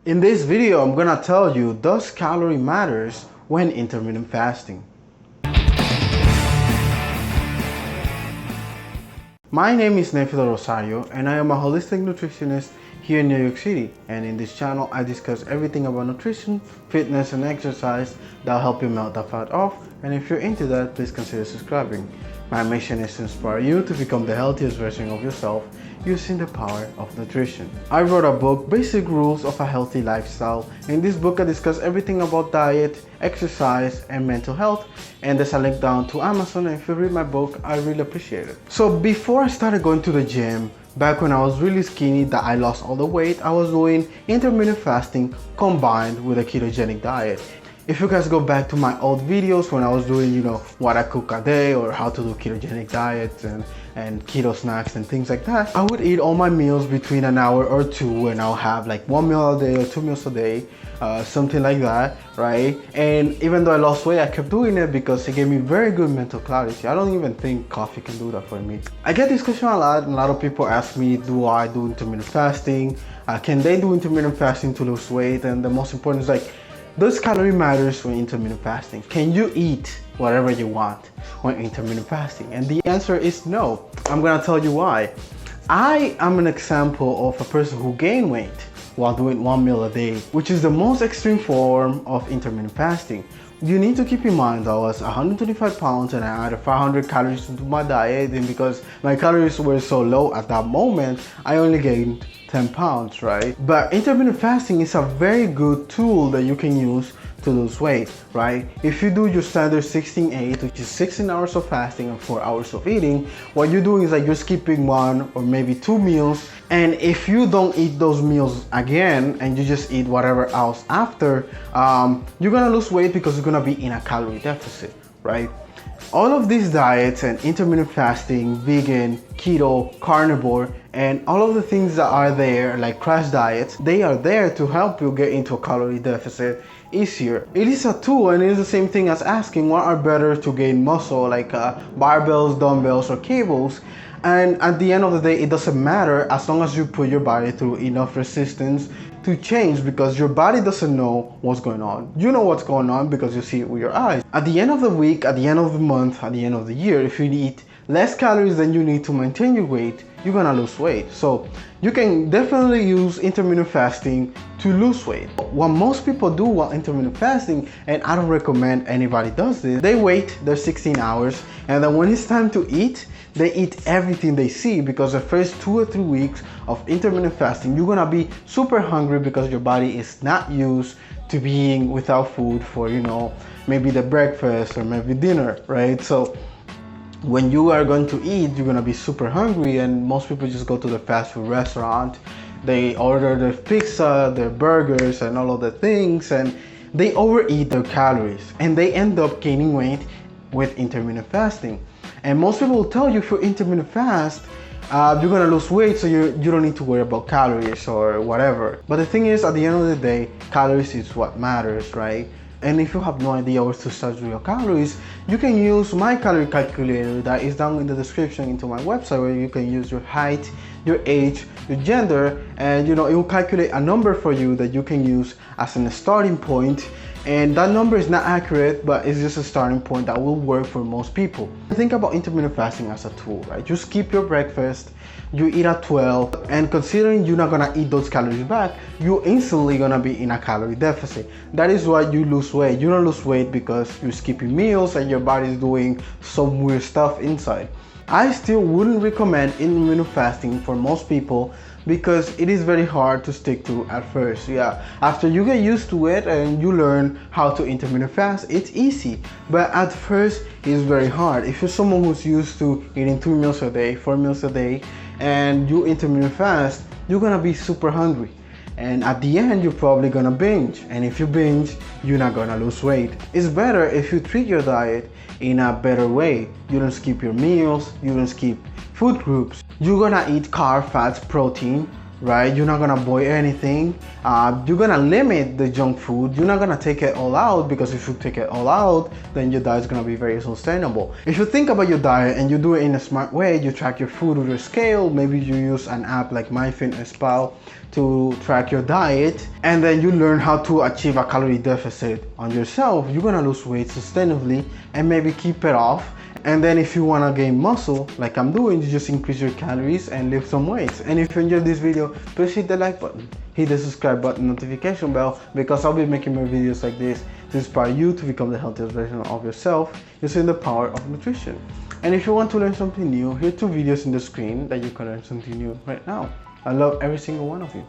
In this video, I'm gonna tell you, does calorie matters when intermittent fasting? My name is Neyfi Del Rosario and I am a holistic nutritionist here in New York City, and in this channel I discuss everything about nutrition, fitness and exercise that'll help you melt the fat off, and if you're into that, please consider subscribing. My mission is to inspire you to become the healthiest version of yourself using the power of nutrition. I wrote a book, Basic Rules of a Healthy Lifestyle. In this book I discuss everything about diet, exercise and mental health, and there's a link down to Amazon, and if you read my book I really appreciate it. So before I started going to the gym, back when I was really skinny that I lost all the weight, I was doing intermittent fasting combined with a ketogenic diet. If you guys go back to my old videos when I was doing, what I cook a day or how to do ketogenic diets and keto snacks and things like that, I would eat all my meals between an hour or two, and I'll have like 1 meal a day or 2 meals a day, something like that, right? And even though I lost weight, I kept doing it because it gave me very good mental clarity. I don't even think coffee can do that for me. I get this question a lot, and a lot of people ask me, do I do intermittent fasting? Can they do intermittent fasting to lose weight? And the most important is like, does calorie matters when intermittent fasting? Can you eat whatever you want when intermittent fasting? And the answer is no. I'm gonna tell you why. I am an example of a person who gained weight while doing 1 meal a day, which is the most extreme form of intermittent fasting. You need to keep in mind that I was 125 pounds and I added 500 calories into my diet, and because my calories were so low at that moment, I only gained 10 pounds, right? But intermittent fasting is a very good tool that you can use to lose weight, right? If you do your standard 16-8, which is 16 hours of fasting and 4 hours of eating, what you're doing is like you're skipping 1 or maybe 2 meals, and if you don't eat those meals again and you just eat whatever else after, you're gonna lose weight because you're gonna be in a calorie deficit, right? All of these diets and intermittent fasting, vegan, keto, carnivore, and all of the things that are there, like crash diets, they are there to help you get into a calorie deficit easier. It is a tool, and it is the same thing as asking what are better to gain muscle, like barbells, dumbbells, or cables. And at the end of the day, it doesn't matter as long as you put your body through enough resistance to change, because your body doesn't know what's going on. You know what's going on because you see it with your eyes. At the end of the week, at the end of the month, at the end of the year, if you eat less calories than you need to maintain your weight, you're gonna lose weight. So you can definitely use intermittent fasting to lose weight. What most people do while intermittent fasting, and I don't recommend anybody does this, they wait their 16 hours, and then when it's time to eat, they eat everything they see, because the first 2 or 3 weeks of intermittent fasting, you're gonna be super hungry because your body is not used to being without food for, maybe the breakfast or maybe dinner, right? So when you are going to eat, you're gonna be super hungry, and most people just go to the fast food restaurant. They order their pizza, their burgers, and all of the things, and they overeat their calories, and they end up gaining weight with intermittent fasting. And most people will tell you, for intermittent fast, you're gonna lose weight, so you don't need to worry about calories or whatever. But the thing is, at the end of the day, calories is what matters, right? And if you have no idea where to start with your calories, you can use my calorie calculator that is down in the description into my website, where you can use your height, your age, your gender, and it will calculate a number for you that you can use as a starting point. And that number is not accurate, but it's just a starting point that will work for most people. Think about intermittent fasting as a tool, right? You skip your breakfast, you eat at 12, and considering you're not gonna eat those calories back, you're instantly gonna be in a calorie deficit. That is why you lose weight. You don't lose weight because you're skipping meals and your body is doing some weird stuff inside. I still wouldn't recommend intermittent fasting for most people because it is very hard to stick to at first. Yeah, after you get used to it and you learn how to intermittent fast, it's easy. But at first, it's very hard. If you're someone who's used to eating 2 meals a day, 4 meals a day, and you intermittent fast, you're gonna be super hungry. And at the end, you're probably gonna binge. And if you binge, you're not gonna lose weight. It's better if you treat your diet in a better way. You don't skip your meals, you don't skip food groups. You're gonna eat carb, fats, protein, right? You're not gonna avoid anything. You're gonna limit the junk food. You're not gonna take it all out, because if you take it all out, then your diet's gonna be very sustainable. If you think about your diet and you do it in a smart way, you track your food with a scale. Maybe you use an app like MyFitnessPal to track your diet, and then you learn how to achieve a calorie deficit on yourself. You're gonna lose weight sustainably and maybe keep it off. And then if you want to gain muscle like I'm doing, you just increase your calories and lift some weights. And if you enjoyed this video, please hit the like button, hit the subscribe button, notification bell, because I'll be making more videos like this to inspire you to become the healthiest version of yourself using the power of nutrition. And if you want to learn something new, here are 2 videos in the screen that you can learn something new right now. I love every single one of you.